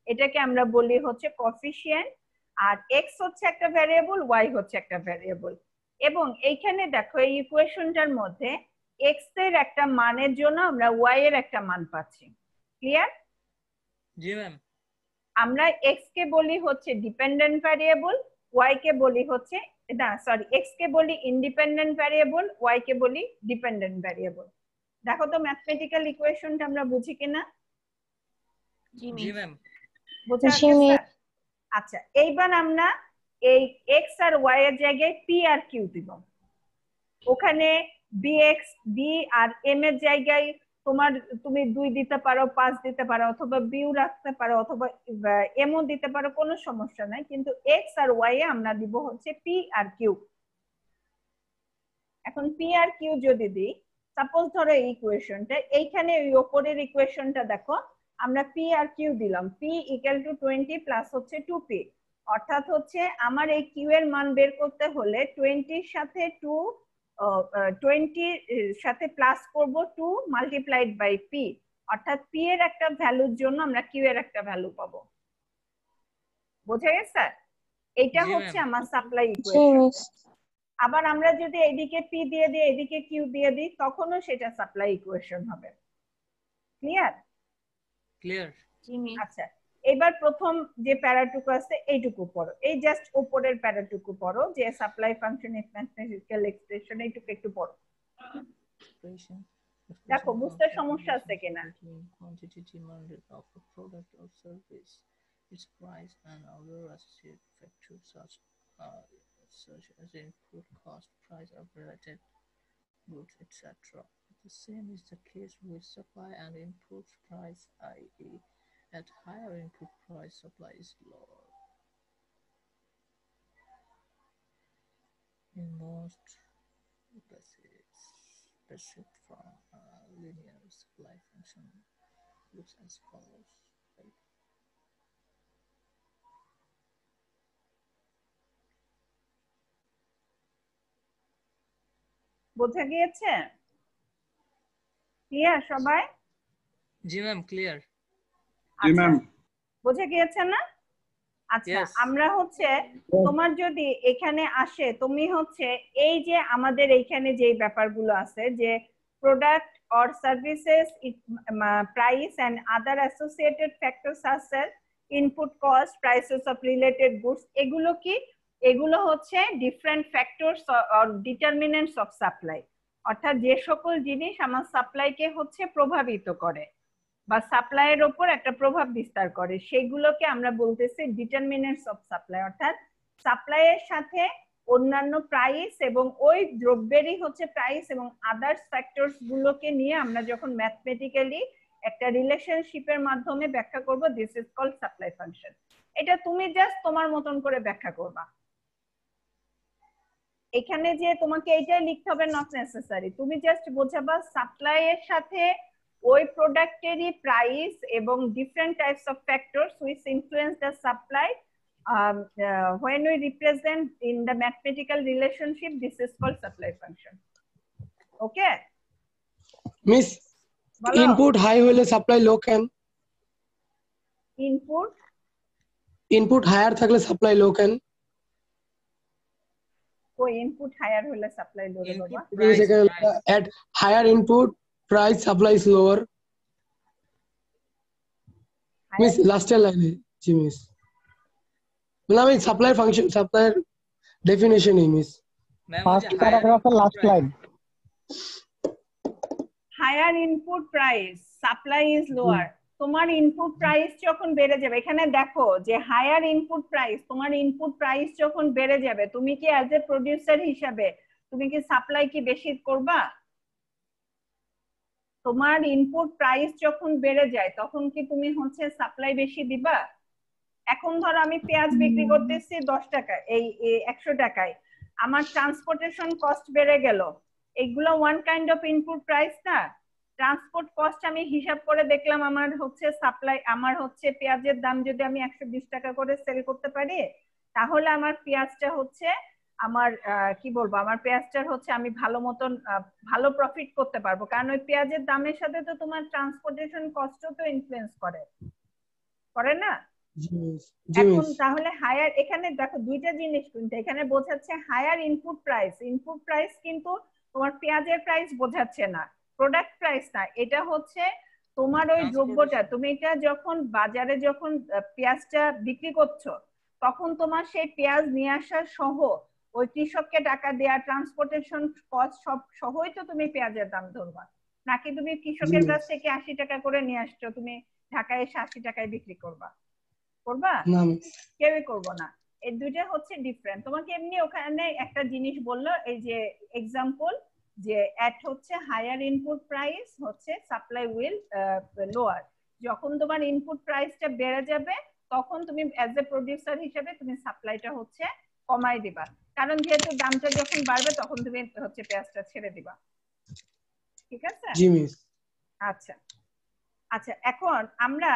এটাকে আমরা বলি হচ্ছে কফিশিয়েন্ট। আর x হচ্ছে একটা ভ্যারিয়েবল, y হচ্ছে একটা ভ্যারিয়েবল। এবং এইখানে দেখো এই ইকুয়েশনটার মধ্যে x এর একটা মানের জন্য আমরা y এর একটা মান পাচ্ছি। ক্লিয়ার? জি ম্যাম। আমরা x কে বলি হচ্ছে ডিপেন্ডেন্ট ভ্যারিয়েবল, y কে বলি হচ্ছে, না সরি, x কে বলি ইন্ডিপেন্ডেন্ট ভ্যারিয়েবল, y কে বলি ডিপেন্ডেন্ট ভ্যারিয়েবল। দেখো তো ম্যাথমেটিক্যাল ইকুয়েশনটা আমরা বুঝি কিনা? জি জি মিস। ম্যাম। বোঝা জি, গেছে? miss। আচ্ছা, এইবার আমরা এই x আর y এর জায়গায় p আর q দিব। ওখানে bx, b আর m এর জায়গায় তুমি 2 দিতে পারো, 5 দিতে পারো, অথবা b ও রাখতে পারো, অথবা m ও দিতে পারো, কোনো সমস্যা নাই। কিন্তু x আর y এ আমরা দিব হচ্ছে p আর q। এখন p আর q যদি দিই, সাপোজ ধরো এই ইকুয়েশনটা, এইখানে ওই উপরের ইকুয়েশনটা দেখো, আমরা p আর q দিলাম, p = 20 প্লাস হচ্ছে 2p। অর্থাৎ হচ্ছে আমার এই q এর মান বের করতে হলে 20 এর সাথে 20 সাথে প্লাস করব 2 মাল্টিপ্লাইড বাই p, অর্থাৎ p এর একটা ভ্যালুর জন্য আমরা q এর একটা ভ্যালু পাবো। বোঝা গেছে? এটা জি হচ্ছে ম্যাম। আমার সাপ্লাই জি, ইকুয়েশন। miss। আবার আমরা যদি এদিকে p দিয়ে দিই, এদিকে q দিয়ে দিই, তখনও সেটা সাপ্লাই ইকুয়েশন হবে। ক্লিয়ার? ক্লিয়ার। জি মিস। আচ্ছা, এবার প্রথম যে প্যারাটুকু আছে এইটুকু পড়ো, এই জাস্ট উপরের প্যারাটুকু পড়ো, যে supply function is mathematical expression, এইটুকু একটু পড়ো। দেখো বুঝতে সমস্যা আছে কিনা। Quantity demanded of a product or service, its price and other associated factors such as input cost, price of related goods, etc. The same is the case with supply and input price, i.e., at higher input price, supply is lower. In most basic from a linear supply function looks as follows. Right? বোঝা গিয়েছে? Clear সবাই? জি ma'am, clear. জি ma'am. বোঝা গিয়েছে না? আচ্ছা, Yes. আমরা হচ্ছে তোমার যদি এখানে আসে, তুমি হচ্ছে এই যে আমাদের এইখানে যে ব্যাপারগুলো আছে, যে product or services price and other associated factors আছে, input cost, prices of related goods, এগুলো কি? এগুলো হচ্ছে different factors or determinants of supply, অর্থাৎ যে সকল জিনিস আমার সাপ্লাইকে হচ্ছে প্রভাবিত করে। বা সাপ্লাইয়ের উপর একটা প্রভাব বিস্তার করে, সেগুলোকে আমরা বলতেছি ডিটারমিনেন্টস অফ সাপ্লাই। অর্থাৎ সাপ্লাইয়ের সাথে অন্যান্য প্রাইস এবং ওই দ্রব্যেরই হচ্ছে প্রাইস এবং আদার্স ফ্যাক্টরস গুলোকে নিয়ে আমরা যখন ম্যাথমেটিক্যালি একটা রিলেশনশিপের মাধ্যমে ব্যাখ্যা করব, this is called supply function. এটা তুমি জাস্ট তোমার মতন করে ব্যাখ্যা করবা। এখানে যে তোমাকে এইটাই লিখতে হবে নট নেসেসারি, তুমি জাস্ট বোঝাবা সাপ্লাই এর সাথে ওই প্রোডাক্টেরই প্রাইস এবং different types of factors which influence the supply when we represent in the mathematical relationship, this is called supply function. Okay, miss বলো। ইনপুট হাই হলে সাপ্লাই লো কেন? Input higher থাকলে supply low কেন? ওই input higher হলে supply low রে বাবা। Input price at higher input price supply is lower. Miss লাস্টের লাইনে জি মিস, মানে আমি সাপ্লাই ফাংশন সাপ্লাইয়ের ডেফিনিশন এই মিস ম্যাম ফার্স্ট প্যারাগ্রাফের last line. Higher input price supply is lower. তোমার ইনপুট প্রাইস যখন বেড়ে যাবে, এখানে দেখো যে হায়ার ইনপুট প্রাইস, তোমার ইনপুট প্রাইস যখন বেড়ে যাবে, তুমি কি অ্যাজ এ প্রোডিউসার হিসাবে তুমি কি সাপ্লাই কি বেশি করবা? তোমার ইনপুট প্রাইস যখন বেড়ে যায় তখন কি তুমি হচ্ছে সাপ্লাই বেশি দিবা? এখন ধরো আমি পেঁয়াজ বিক্রি করতেছি 10 টাকা, এই 100 টাকায়, আমার ট্রান্সপোর্টেশন কস্ট বেড়ে গেল, এগুলো one kind of input price না? ট্রান্সপোর্ট কস্ট আমি হিসাব করে দেখলাম আমার হচ্ছে সাপ্লাই, আমার হচ্ছে পেঁয়াজের দাম যদি আমি 120 টাকা করে সেল করতে পারি, তাহলে আমার পেঁয়াজটা হচ্ছে আমার কি বলবো, আমার পেঁয়াজটার হচ্ছে আমি ভালো মতন ভালো প্রফিট করতে পারবো, কারণ ওই পেঁয়াজের দামের সাথে তো তোমার ট্রান্সপোর্টেশন কস্টও তো ইনফ্লুয়েন্স করে না? এখন তাহলে হায়ার, এখানে দেখো দুইটা জিনিস, কিন্তু এখানে বোঝাচ্ছে হায়ার ইনপুট প্রাইস কিন্তু তোমার পেঁয়াজের প্রাইস বোঝাচ্ছে না, প্রোডাক্ট প্রাইস না, এটা হচ্ছে তোমার ওই দ্রব্যটা, তুমি এটা যখন বাজারে যখন পেঁয়াজটা বিক্রি করছো তখন তোমার সেই পেঁয়াজ নিয়ে আসা সহ ওই কৃষককে টাকা দেয়া, ট্রান্সপোর্টেশন কস্ট সব সহই তো তুমি পেঁয়াজের দাম ধরবা, নাকি তুমি কৃষকের কাছ থেকে 80 টাকা করে নিয়ে আসছো, তুমি ঢাকায় এসে 80 টাকায় বিক্রি করবা? কেউই করবো না। এই দুইটা হচ্ছে ডিফারেন্ট। তোমাকে এমনি ওখানে একটা জিনিস বললো, এই যে এক্সাম্পল, যে এট হচ্ছে হায়ার ইনপুট প্রাইস হচ্ছে সাপ্লাই উইল লোয়ার। যখন তোমার ইনপুট প্রাইসটা বেড়ে যাবে তখন তুমি অ্যাজ এ প্রোডিউসার হিসেবে তুমি সাপ্লাইটা হচ্ছে কমাই দিবা, কারণ যেহেতু দামটা যখন বাড়বে তখন তুমি হচ্ছে পেঁয়াজটা ছেড়ে দিবা। ঠিক আছে? জি মিস। আচ্ছা আচ্ছা, এখন আমরা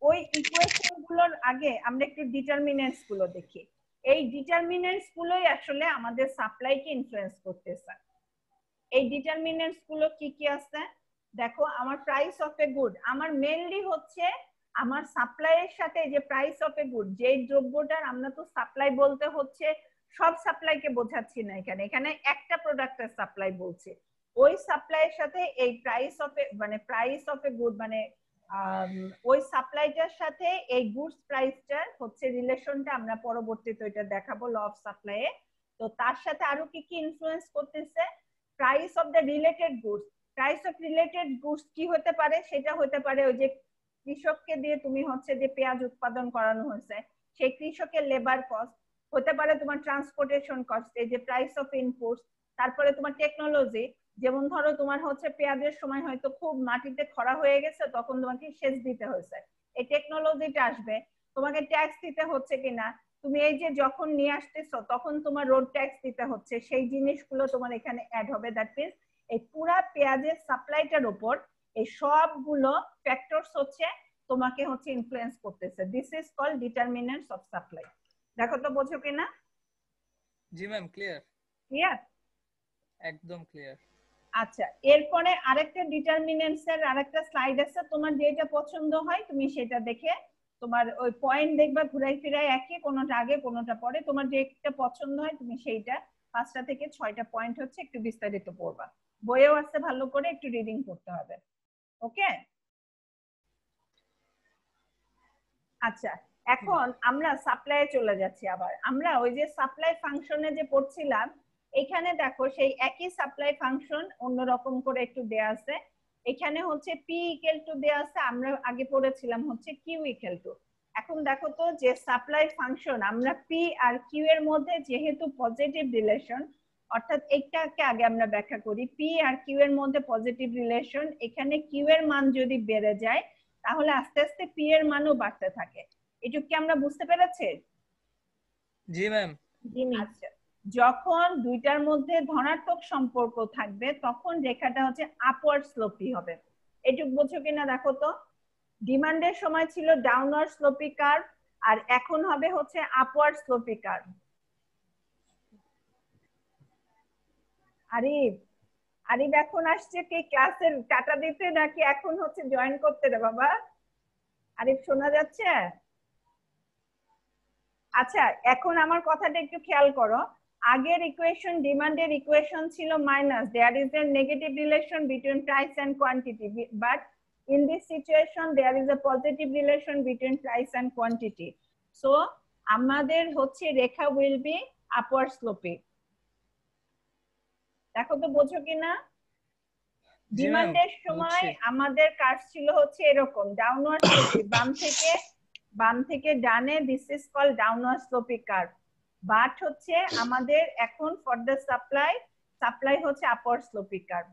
ওই ইকুয়েশন গুলোর আগে আমরা একটু ডিটারমিনেন্টস গুলো দেখি। এই ডিটারমিনেন্টস গুলোই আসলে আমাদের সাপ্লাইকে ইনফ্লুয়েন্স করতেছে। এই ডিটারমিনেন্টস গুলো কি কি আছে দেখো। আমার প্রাইস অফ এ গুড, আমার মেইনলি হচ্ছে আমার সাপ্লাইয়ের সাথে যে প্রাইস অফ এ গুড, যেই দ্রব্যটার, আমরা তো সাপ্লাই বলতে হচ্ছে সব সাপ্লাইকে বোঝাচ্ছি না, এখানে একটা প্রোডাক্টের সাপ্লাই বলছি, ওই সাপ্লাইয়ের সাথে এই প্রাইস অফ এ গুড মানে ওই সাপ্লাইটার সাথে এই গুডস প্রাইসটার হচ্ছে রিলেশনটা আমরা পরবর্তীতে ওইটা দেখাবো ল অফ সাপ্লাই এ। তো তার সাথে আরো কি কি ইনফ্লুয়েন্স করতেছে, price of the related goods. Price of related goods কি হতে পারে, সেটা হতে পারে ওই যে কৃষককে দিয়ে তুমি হচ্ছে যে পেঁয়াজ উৎপাদন করানো হয়েছে সেই কৃষকের লেবার কস্ট, হতে পারে তোমার ট্রান্সপোর্টেশন কস্ট, এই যে প্রাইস অফ ইনপুটস, তারপরে তোমার টেকনোলজি, যেমন ধরো তোমার হচ্ছে পেঁয়াজের সময় হয়তো খুব মাটিতে খরা হয়ে গেছে তখন তোমাকে সেচ দিতে হয়েছে, এই টেকনোলজিটা আসবে। তোমাকে ট্যাক্স দিতে হচ্ছে কিনা, তুমি এই যে যখন নিয়ে আসতেছো তখন তোমার রোড ট্যাক্স দিতে হচ্ছে, সেই জিনিসগুলো তোমার এখানে অ্যাড হবে। দ্যাট মিন্স এই পুরা পেঁয়াজের সাপ্লাইটার উপর এই সবগুলো ফ্যাক্টরস হচ্ছে তোমাকে হচ্ছে ইনফ্লুয়েন্স করতেছে। This is called determinants of supply. দেখো তো বোঝো কিনা? জি ম্যাম, ক্লিয়ার। ক্লিয়ার? একদম ক্লিয়ার। আচ্ছা, এরপরে আরেকটা ডিটারমিনেন্টস এর আরেকটা স্লাইড আছে, তোমার যেটা পছন্দ হয় তুমি সেটা দেখে তোমার ওই পয়েন্ট দেখবা ঘুরাই ফিরাই একই, কোনোটা আগে কোনোটা পরে, তোমার যেটা পছন্দ হয় তুমি সেইটা 5টা থেকে 6টা পয়েন্ট হচ্ছে একটু বিস্তারিত পড়বা, বইয়েও আছে, ভালো করে একটু রিডিং করতে হবে। ওকে? আচ্ছা, এখন আমরা সাপ্লাইয়ে চলে যাচ্ছি। আবার আমরা ওই যে সাপ্লাই ফাংশনে যে পড়ছিলাম, এখানে দেখো সেই একই সাপ্লাই ফাংশন অন্যরকম করে একটু দেয়া আছে। এখানে হচ্ছে পি ইকুয়াল টু দেয়া আছে, আমরা আগে পড়েছিলাম হচ্ছে কিউ ইকুয়াল টু। এখন দেখো তো যে সাপ্লাই ফাংশন, আমরা পি আর কিউ এর মধ্যে যেহেতু পজিটিভ রিলেশন, অর্থাৎ এইটাকে আগে আমরা ব্যাখ্যা করি, পি আর কিউ এর মধ্যে পজিটিভ রিলেশন, এখানে কিউ এর মান যদি বেড়ে যায় তাহলে আস্তে আস্তে পি এর মানও বাড়তে থাকে। এটুকু কি আমরা বুঝতে পেরেছি? জি ম্যাম। আচ্ছা, যখন দুইটার মধ্যে ধনাত্মক সম্পর্ক থাকবে তখন রেখাটা হচ্ছে আপওয়ার্ড স্লোপি হবে। এটুকু বুঝছো কিনা দেখো তো। ডিমান্ডের সময় ছিল ডাউনওয়ার্ড স্লোপি কার্ভ, আর এখন হবে হচ্ছে upward sloping curve. Arif, Arif এখন আসছে কি ক্লাসের টাটা দিতে নাকি এখন হচ্ছে জয়েন করতে রে বাবা? আরিফ শোনা যাচ্ছে? আচ্ছা, এখন আমার কথাটা একটু খেয়াল করো। আগের ইকুয়েশন, ডিমান্ডের ইকুয়েশন ছিল minus, there is a negative relation between price and quantity, but in this situation there is a positive relation between price and quantity. So আমাদের হচ্ছে রেখা will be upward sloping। দেখো তো বোঝো কিনা। ডিমান্ডের সময় আমাদের কার্ভ ছিল হচ্ছে এরকম ডাউনওয়ার্ড স্লোপি, বাম থেকে ডানে, this is called downward sloping curve. But হচ্ছে আমাদের এখন ফর দ্য সাপ্লাই হচ্ছে আপওয়ার্ড স্লোপি কার্ভ।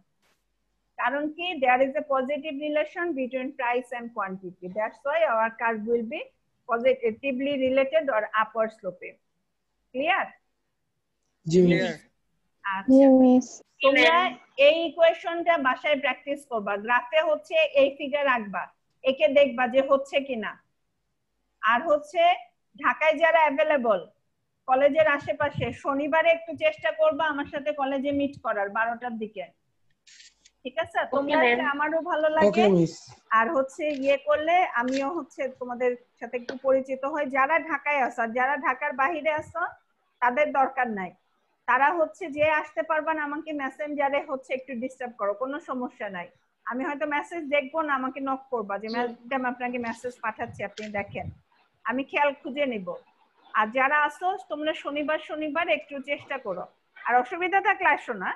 কারণ কি, there is a positive relation between price and quantity, that's why our curve will be positively related or upward sloping. Clear? G clear. আচ্ছা, miss তোমরা এই ইকুয়েশনটা বাসায় প্র্যাকটিস করবা, গ্রাফে হচ্ছে এই ফিগার রাখবা, একে দেখবা যে হচ্ছে কিনা। আর হচ্ছে ঢাকায় যারা অ্যাভেলেবল কলেজের আশেপাশে, শনিবারে একটু চেষ্টা করবা আমার সাথে কলেজে মিট করার 12টার দিকে, ঠিক আছে? তোমরা আমারও ভালো লাগে, ওকে মিস। আর হচ্ছে ইয়ে করলে আমিও হচ্ছে তোমাদের সাথে একটু পরিচিত হই। যারা ঢাকায় আছো আর যারা ঢাকার বাইরে আছো তাদের দরকার নাই, তারা হচ্ছে যে আসতে পারবা না, আমাকে মেসেঞ্জারে হচ্ছে একটু ডিস্টার্ব করো, কোনো সমস্যা নাই। আমি হয়তো মেসেজ দেখবো না, আমাকে নক করবা যে ম্যাডাম আপনাকে মেসেজ পাঠাচ্ছি, আপনি দেখেন, আমি খেয়াল খুঁজে নিব। আর যারা আসো তোমরা শনিবার একটু চেষ্টা করো, আর অসুবিধা থাকলে আসো না।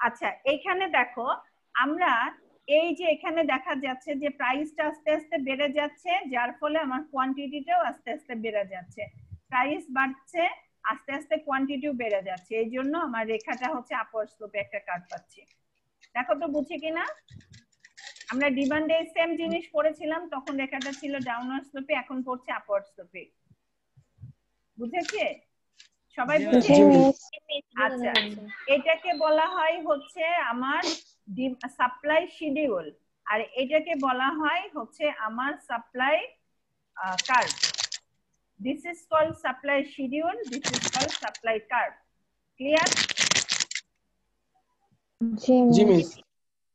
আচ্ছা, এইখানে দেখো আমরা এই যে এখানে দেখা যাচ্ছে যে প্রাইসটা আস্তে আস্তে বেড়ে যাচ্ছে, যার ফলে আমার কোয়ান্টিটিটাও আস্তে আস্তে বেড়ে যাচ্ছে। প্রাইস বাড়ছে, আস্তে আস্তে কোয়ান্টিটিও বেড়ে যাচ্ছে, এই জন্য আমার রেখাটা হচ্ছে আপওয়ার্ড স্লোপে একটা কার্ভ পাচ্ছি। দেখো তো বুঝি কিনা। আমরা ডিমান্ডে সেম জিনিস পড়েছিলাম, তখন রেখাটা ছিল ডাউনওয়ার্ড স্লোপে, এখন পড়ছে আপওয়ার্ড স্লোপে। বুঝেছে সবাই? বুঝছে? আচ্ছা, এটাকে বলা হয় হচ্ছে আমার সাপ্লাই শিডিউল, আর এটাকে বলা হয় হচ্ছে আমার supply curve. This is called supply schedule, this is called supply curve. Clear? জি মিস।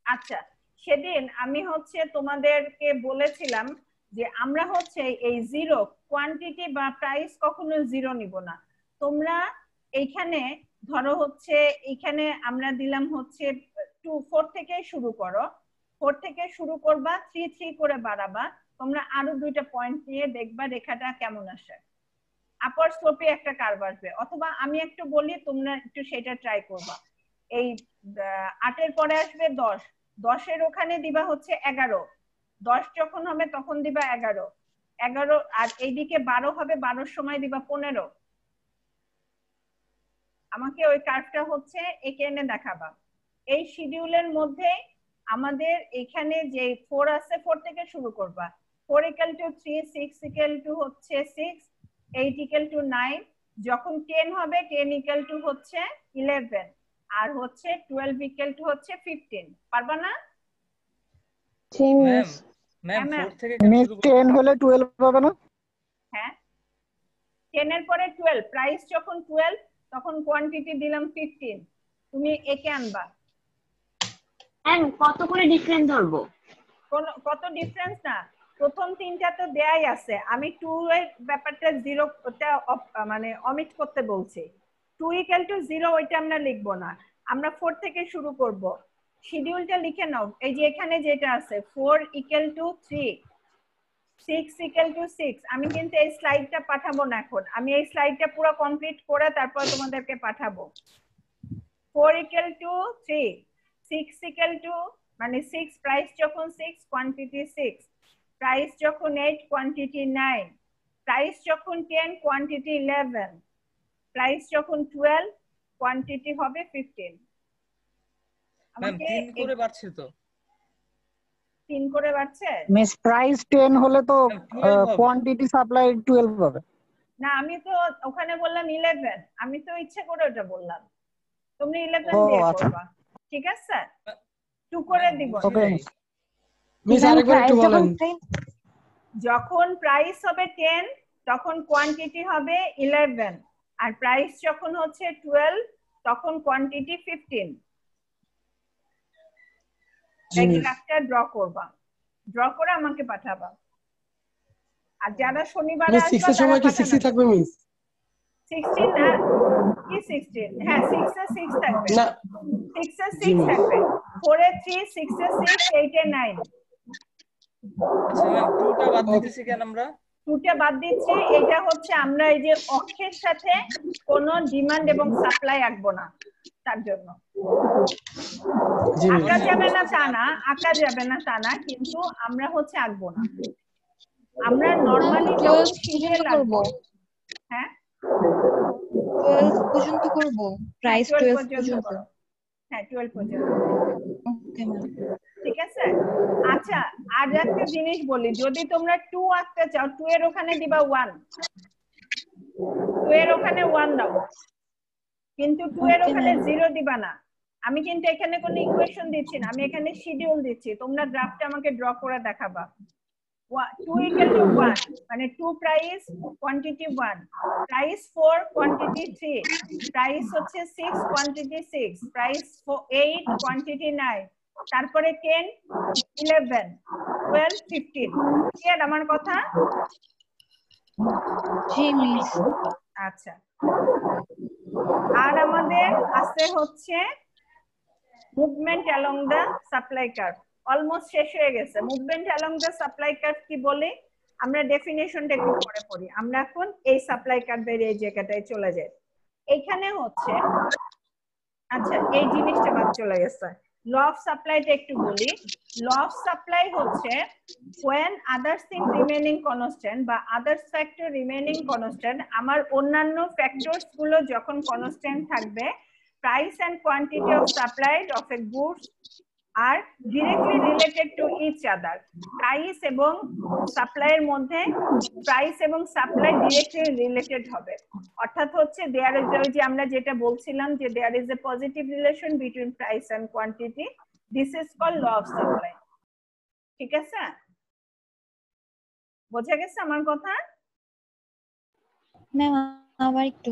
আচ্ছা, সেদিন আমি হচ্ছে তোমাদেরকে বলেছিলাম যে আমরা হচ্ছে এই জিরো কোয়ান্টিটি বা প্রাইস কখনো জিরো নিব না। তোমরা এইখানে ধরো হচ্ছে এইখানে আমরা দিলাম হচ্ছে 4 থেকে শুরু করো, 4 থেকে শুরু করবা, 3 করে বাড়াবা, তোমরা আরো 2টা পয়েন্ট নিয়ে দেখবা রেখাটা কেমন আসে, আপওয়ার্ড স্লোপে একটা কার্ভ আসবে। অথবা আমি একটু বলি, তোমরা একটু সেটা ট্রাই করবা। এই 8 এর পরে আসবে 10, 10 এর ওখানে দিবা হচ্ছে 11, 10 যখন হবে তখন দিবা 11, আর এইদিকে 12 হবে, 12 সময় দিবা 15। আমাকে ওই কার্ভটা হচ্ছে এঁকে এনে দেখাবা। এই শিডিউলের মধ্যে আমাদের এখানে যে 4 আছে, 4 থেকে শুরু করবা। 4 = 3, 6 = হচ্ছে 6, 8 = 9, যখন 10 হবে 10 = হচ্ছে 11, আর হচ্ছে 12 = হচ্ছে 15। পারবা না? ম্যাম ম্যাম 4 থেকে মিস শুরু 10 হলে 12 হবে না? হ্যাঁ, 10 এর পরে 12, প্রাইস যখন 12 তখন কোয়ান্টিটি দিলাম 15, তুমি একে আনবা। কত করে ডিফারেন্স ধরবো? কত ডিফারেন্স না, প্রথম 3টা তো দেয়াই আছে, আমি 2 এর ব্যাপারটা 0 ওটা মানে অমিট করতে বলছি। 2 = 0 ওইটা আমরা লিখবো না, আমরা 4 থেকে শুরু করব। শিডিউলটা লিখে নাও, এই যে এখানে যেটা আছে 4 = 3, 6 = 6। আমি কিন্তু এই স্লাইডটা পাঠাবো না এখন, আমি এই স্লাইডটা পুরো কমপ্লিট করে তারপর তোমাদেরকে পাঠাবো। 4 = 3, 6 = মানে 6 প্রাইস যখন 6 কোয়ান্টিটি 6, প্রাইস যখন 8 কোয়ান্টিটি 9, প্রাইস যখন 10 কোয়ান্টিটি 11, প্রাইস যখন 12 কোয়ান্টিটি হবে 15। ম্যাম আমাকে 3 করে বাড়ছে তো 3 করে বাড়ছে মিস প্রাইস 10 হলে তো ম্যাম 12 হবে কোয়ান্টিটি সাপ্লাই 12 হবে। না, আমি তো ওখানে বললাম 11, আমি তো ইচ্ছে করে ওটা বললাম, তুমি 11 ও দিয়ে আচ্ছা করবা, ঠিক আছে? 2 করে দিব। ওকে মিস আরেকবার একটু বলেন। যখন প্রাইস হবে 10 তখন কোয়ান্টিটি হবে 11, আর প্রাইস যখন হচ্ছে 12 তখন কোয়ান্টিটি 15। এই গ্রাফটা ড্র করবা, ড্র করে আমাকে পাঠাবা। আর যারা শনিবার মিস আসবে 6 এর সময় কি 60 থাকবে মিস? 16 না কি 16? হ্যাঁ 6 এ 6 থাকবে, না 6 এ 6 থাকবে, 4 এ 3, 6 এ 6, 8 এ 9। আচ্ছা ম্যাম 2টা বাদ দিতেছি কেন আমরা? 2টা বাদ দিচ্ছি, এটা হচ্ছে আমরা এই যে অক্ষের সাথে কোনো ডিমান্ড এবং সাপ্লাই আঁকবো না, তার জন্য। জি মিস। আঁকা যাবে না তা না, আঁকা যাবে না তা না, কিন্তু আমরা হচ্ছে আঁকবো না। আমরা নরমালি যখন শিখে লাগবো, হ্যাঁ 12 পর্যন্ত করব, প্রাইস 12 পর্যন্ত। করো। হ্যাঁ 12 পর্যন্ত, ওকে ম্যাম। ঠিক আছে? আচ্ছা আর একটা জিনিস বলি, যদি তোমরা 2 আঁকতে চাও 2 এর ওখানে দিবা 1, 2 এর ওখানে 1 দাও, কিন্তু 2 এর ওখানে 0 দিবা না। আমি কিন্তু এখানে কোনো ইকুয়েশন দিচ্ছি না, আমি এখানে শিডিউল দিচ্ছি, তোমরা গ্রাফটা আমাকে ড্র করে দেখাবা। 2 equal to 1 মানে 2 price quantity 1, price 4 quantity 3, price হচ্ছে 6 কোয়ান্টিটি 6, প্রাইস 8 কোয়ান্টিটি 9, তারপরে 10 11 12 15। ক্লিয়ার আমার কথা? জি মিস। আচ্ছা, আর আমাদের আছে হচ্ছে movement along the supply curve. Almost শেষ হয়ে গেছে। Movement along the supply curve কি বলে আমরা ডেফিনেশনটা একটু পরে পড়ি। আমরা এখন এই সাপ্লাই কার্ভের এই জায়গাটায় চলে যাই। এখানে হচ্ছে আচ্ছা এই জিনিসটা বাদ চলে গেছে। ল অফ সাপ্লাইটা একটু বলি। ল অফ সাপ্লাই হচ্ছে when other thing remaining constant বা others factor remaining constant, আমার অন্যান্য ফ্যাক্টরস গুলো যখন কনস্ট্যান্ট থাকবে, price and quantity of supply of a goods are directly related to each other. Price এবং সাপ্লাইয়ের মধ্যে প্রাইস এবং সাপ্লাই ডিরেক্টলি রিলেটেড হবে। অর্থাৎ হচ্ছে দেয়ার ইজ, ওই যে আমরা যেটা বলছিলাম যে there is a positive relation between price and quantity, this is called law of supply. ঠিক আছে, বোঝা গেছে আমার কথা? ম্যাম আবার একটু।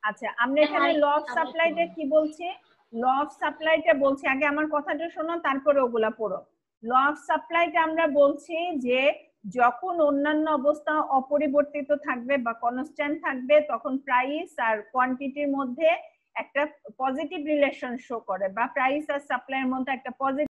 আচ্ছা আমরা এখানে ল অফ সাপ্লাইটা কি বলছি? ল অফ সাপ্লাইটা বলছি, আগে আমার কথাটা শোনো তারপরে ওগুলা পড়ো। ল অফ সাপ্লাইটা আমরা বলছি যে যখন অন্যান্য অবস্থা অপরিবর্তিত থাকবে বা কনস্ট্যান্ট থাকবে, তখন প্রাইস আর কোয়ান্টিটির মধ্যে একটা পজিটিভ রিলেশন শো করে, বা প্রাইস আর সাপ্লাইয়ের মধ্যে একটা পজিটিভ